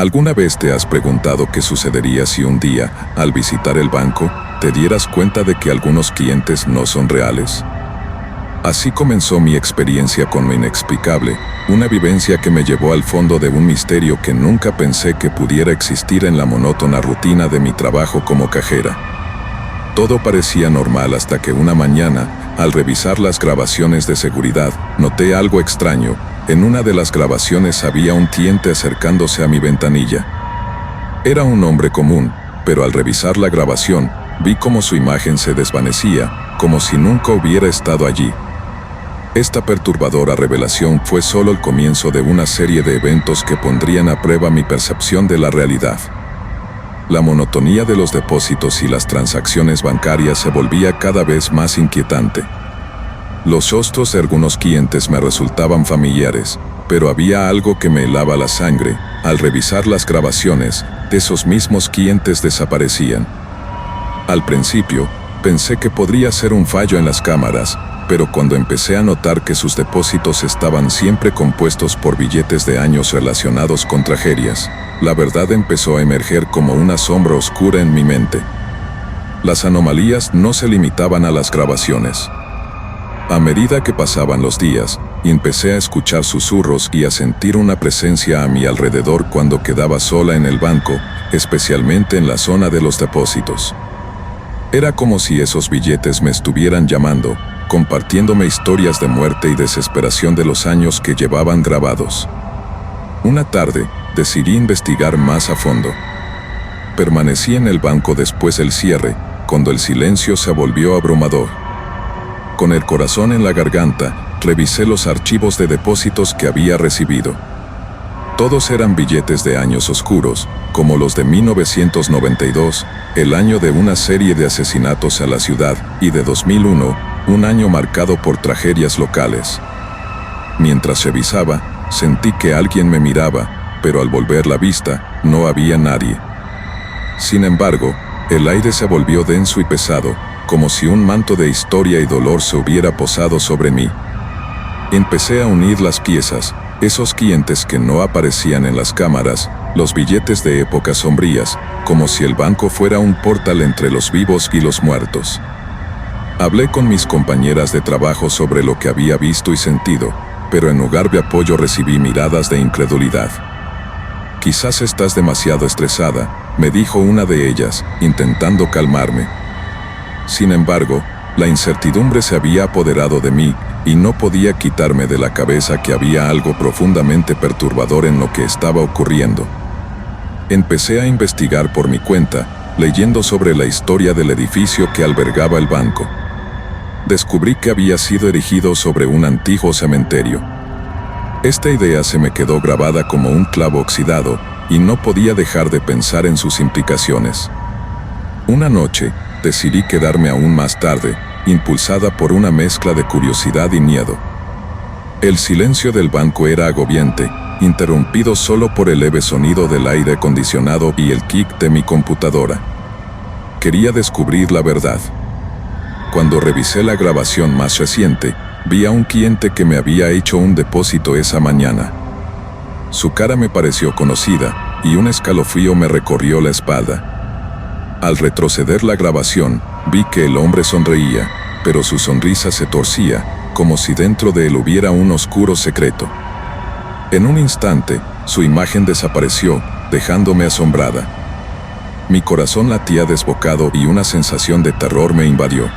¿Alguna vez te has preguntado qué sucedería si un día, al visitar el banco, te dieras cuenta de que algunos clientes no son reales? Así comenzó mi experiencia con lo inexplicable, una vivencia que me llevó al fondo de un misterio que nunca pensé que pudiera existir en la monótona rutina de mi trabajo como cajera. Todo parecía normal hasta que una mañana, al revisar las grabaciones de seguridad, noté algo extraño. En una de las grabaciones había un cliente acercándose a mi ventanilla. Era un hombre común, pero al revisar la grabación, vi cómo su imagen se desvanecía, como si nunca hubiera estado allí. Esta perturbadora revelación fue solo el comienzo de una serie de eventos que pondrían a prueba mi percepción de la realidad. La monotonía de los depósitos y las transacciones bancarias se volvía cada vez más inquietante. Los rostros de algunos clientes me resultaban familiares, pero había algo que me helaba la sangre. Al revisar las grabaciones, esos mismos clientes desaparecían. Al principio, pensé que podría ser un fallo en las cámaras, pero cuando empecé a notar que sus depósitos estaban siempre compuestos por billetes de años relacionados con tragedias, la verdad empezó a emerger como una sombra oscura en mi mente. Las anomalías no se limitaban a las grabaciones. A medida que pasaban los días, empecé a escuchar susurros y a sentir una presencia a mi alrededor cuando quedaba sola en el banco, especialmente en la zona de los depósitos. Era como si esos billetes me estuvieran llamando, compartiéndome historias de muerte y desesperación de los años que llevaban grabados. Una tarde, decidí investigar más a fondo. Permanecí en el banco después del cierre, cuando el silencio se volvió abrumador. Con el corazón en la garganta, revisé los archivos de depósitos que había recibido. Todos eran billetes de años oscuros, como los de 1992, el año de una serie de asesinatos a la ciudad, y de 2001, un año marcado por tragedias locales. Mientras revisaba, sentí que alguien me miraba, pero al volver la vista, no había nadie. Sin embargo, el aire se volvió denso y pesado, como si un manto de historia y dolor se hubiera posado sobre mí. Empecé a unir las piezas, esos clientes que no aparecían en las cámaras, los billetes de épocas sombrías, como si el banco fuera un portal entre los vivos y los muertos. Hablé con mis compañeras de trabajo sobre lo que había visto y sentido, pero en lugar de apoyo recibí miradas de incredulidad. «Quizás estás demasiado estresada», me dijo una de ellas, intentando calmarme. Sin embargo, la incertidumbre se había apoderado de mí, y no podía quitarme de la cabeza que había algo profundamente perturbador en lo que estaba ocurriendo. Empecé a investigar por mi cuenta, leyendo sobre la historia del edificio que albergaba el banco. Descubrí que había sido erigido sobre un antiguo cementerio. Esta idea se me quedó grabada como un clavo oxidado, y no podía dejar de pensar en sus implicaciones. Una noche, decidí quedarme aún más tarde, impulsada por una mezcla de curiosidad y miedo. El silencio del banco era agobiante, interrumpido solo por el leve sonido del aire acondicionado y el clic de mi computadora. Quería descubrir la verdad. Cuando revisé la grabación más reciente, vi a un cliente que me había hecho un depósito esa mañana. Su cara me pareció conocida, y un escalofrío me recorrió la espalda. Al retroceder la grabación, vi que el hombre sonreía, pero su sonrisa se torcía, como si dentro de él hubiera un oscuro secreto. En un instante, su imagen desapareció, dejándome asombrada. Mi corazón latía desbocado y una sensación de terror me invadió.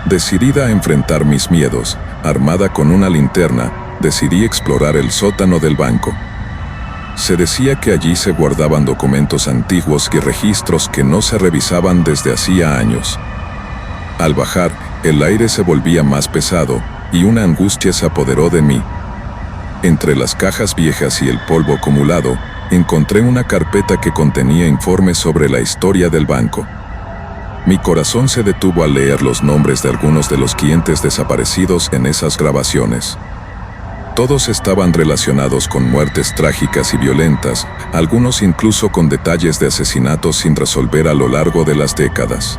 Decidida a enfrentar mis miedos, armada con una linterna, decidí explorar el sótano del banco. Se decía que allí se guardaban documentos antiguos y registros que no se revisaban desde hacía años. Al bajar, el aire se volvía más pesado, y una angustia se apoderó de mí. Entre las cajas viejas y el polvo acumulado, encontré una carpeta que contenía informes sobre la historia del banco. Mi corazón se detuvo al leer los nombres de algunos de los clientes desaparecidos en esas grabaciones. Todos estaban relacionados con muertes trágicas y violentas, algunos incluso con detalles de asesinatos sin resolver a lo largo de las décadas.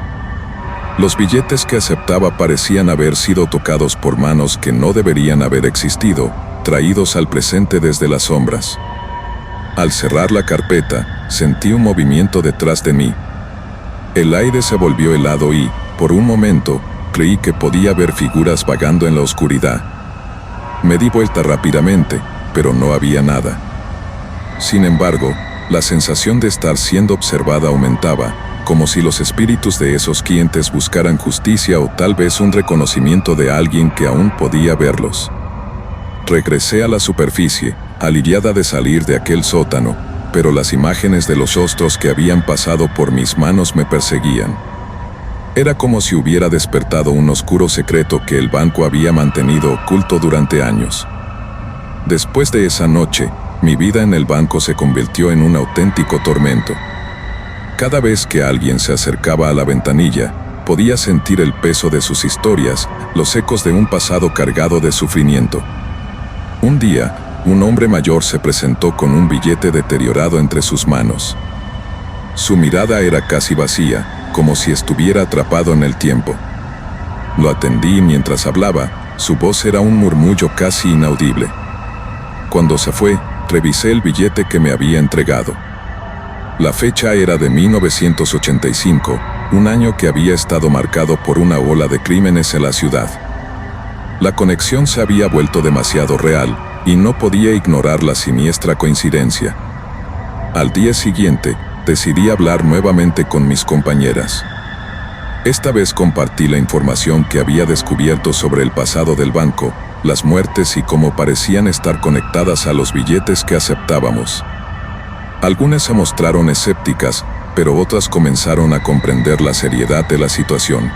Los billetes que aceptaba parecían haber sido tocados por manos que no deberían haber existido, traídos al presente desde las sombras. Al cerrar la carpeta, sentí un movimiento detrás de mí. El aire se volvió helado y, por un momento, creí que podía ver figuras vagando en la oscuridad. Me di vuelta rápidamente, pero no había nada. Sin embargo, la sensación de estar siendo observada aumentaba, como si los espíritus de esos clientes buscaran justicia o tal vez un reconocimiento de alguien que aún podía verlos. Regresé a la superficie, aliviada de salir de aquel sótano, pero las imágenes de los rostros que habían pasado por mis manos me perseguían. Era como si hubiera despertado un oscuro secreto que el banco había mantenido oculto durante años. Después de esa noche, mi vida en el banco se convirtió en un auténtico tormento. Cada vez que alguien se acercaba a la ventanilla, podía sentir el peso de sus historias, los ecos de un pasado cargado de sufrimiento. Un día, un hombre mayor se presentó con un billete deteriorado entre sus manos. Su mirada era casi vacía, como si estuviera atrapado en el tiempo. Lo atendí y mientras hablaba, su voz era un murmullo casi inaudible. Cuando se fue, revisé el billete que me había entregado. La fecha era de 1985, un año que había estado marcado por una ola de crímenes en la ciudad. La conexión se había vuelto demasiado real, y no podía ignorar la siniestra coincidencia. Al día siguiente, decidí hablar nuevamente con mis compañeras. Esta vez compartí la información que había descubierto sobre el pasado del banco, las muertes y cómo parecían estar conectadas a los billetes que aceptábamos. Algunas se mostraron escépticas, pero otras comenzaron a comprender la seriedad de la situación.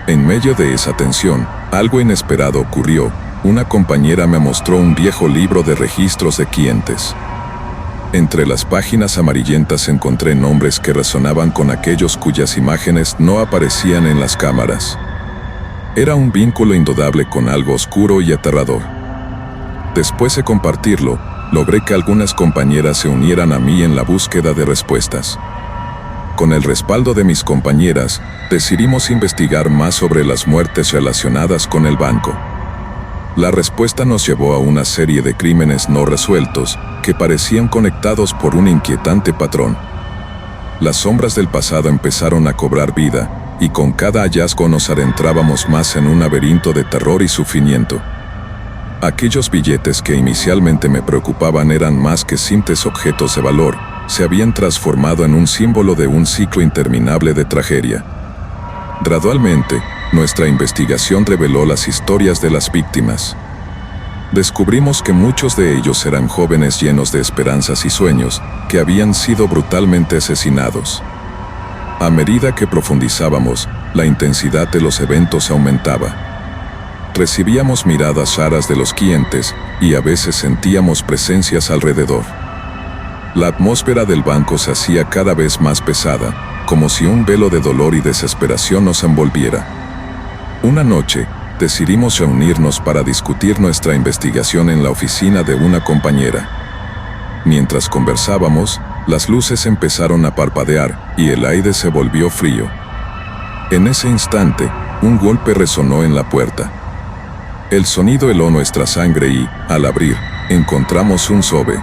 En medio de esa tensión, algo inesperado ocurrió. Una compañera me mostró un viejo libro de registros de clientes. Entre las páginas amarillentas encontré nombres que resonaban con aquellos cuyas imágenes no aparecían en las cámaras. Era un vínculo indudable con algo oscuro y aterrador. Después de compartirlo, logré que algunas compañeras se unieran a mí en la búsqueda de respuestas. Con el respaldo de mis compañeras, decidimos investigar más sobre las muertes relacionadas con el banco. La respuesta nos llevó a una serie de crímenes no resueltos, que parecían conectados por un inquietante patrón. Las sombras del pasado empezaron a cobrar vida, y con cada hallazgo nos adentrábamos más en un laberinto de terror y sufrimiento. Aquellos billetes que inicialmente me preocupaban eran más que simples objetos de valor, se habían transformado en un símbolo de un ciclo interminable de tragedia. Gradualmente, nuestra investigación reveló las historias de las víctimas. Descubrimos que muchos de ellos eran jóvenes llenos de esperanzas y sueños, que habían sido brutalmente asesinados. A medida que profundizábamos, la intensidad de los eventos aumentaba. Recibíamos miradas raras de los clientes, y a veces sentíamos presencias alrededor. La atmósfera del banco se hacía cada vez más pesada, como si un velo de dolor y desesperación nos envolviera. Una noche, decidimos reunirnos para discutir nuestra investigación en la oficina de una compañera. Mientras conversábamos, las luces empezaron a parpadear y el aire se volvió frío. En ese instante, un golpe resonó en la puerta. El sonido heló nuestra sangre y, al abrir, encontramos un sobre.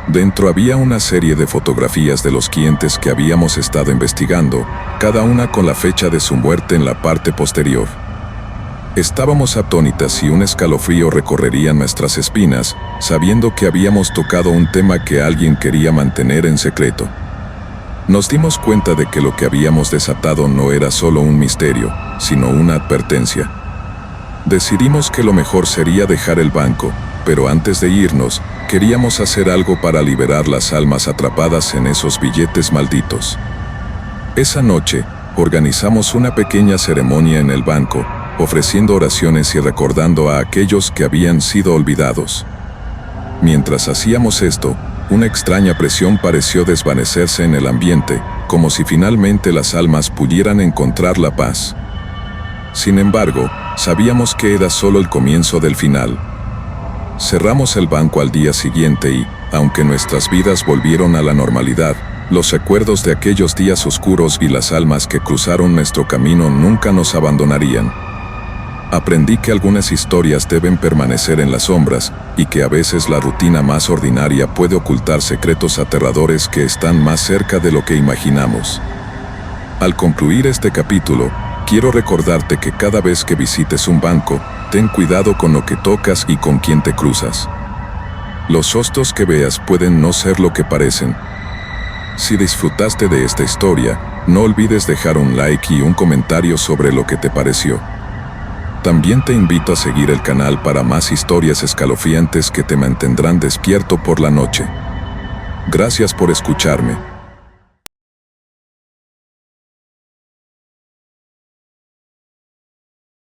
Dentro había una serie de fotografías de los clientes que habíamos estado investigando, cada una con la fecha de su muerte en la parte posterior. Estábamos atónitas y un escalofrío recorrería nuestras espinas, sabiendo que habíamos tocado un tema que alguien quería mantener en secreto. Nos dimos cuenta de que lo que habíamos desatado no era solo un misterio, sino una advertencia. Decidimos que lo mejor sería dejar el banco, pero antes de irnos, queríamos hacer algo para liberar las almas atrapadas en esos billetes malditos. Esa noche, organizamos una pequeña ceremonia en el banco, ofreciendo oraciones y recordando a aquellos que habían sido olvidados. Mientras hacíamos esto, una extraña presión pareció desvanecerse en el ambiente, como si finalmente las almas pudieran encontrar la paz. Sin embargo, sabíamos que era solo el comienzo del final. Cerramos el banco al día siguiente y, aunque nuestras vidas volvieron a la normalidad, los recuerdos de aquellos días oscuros y las almas que cruzaron nuestro camino nunca nos abandonarían. Aprendí que algunas historias deben permanecer en las sombras y que a veces la rutina más ordinaria puede ocultar secretos aterradores que están más cerca de lo que imaginamos. Al concluir este capítulo, quiero recordarte que cada vez que visites un banco, ten cuidado con lo que tocas y con quién te cruzas. Los hostos que veas pueden no ser lo que parecen. Si disfrutaste de esta historia, no olvides dejar un like y un comentario sobre lo que te pareció. También te invito a seguir el canal para más historias escalofriantes que te mantendrán despierto por la noche. Gracias por escucharme.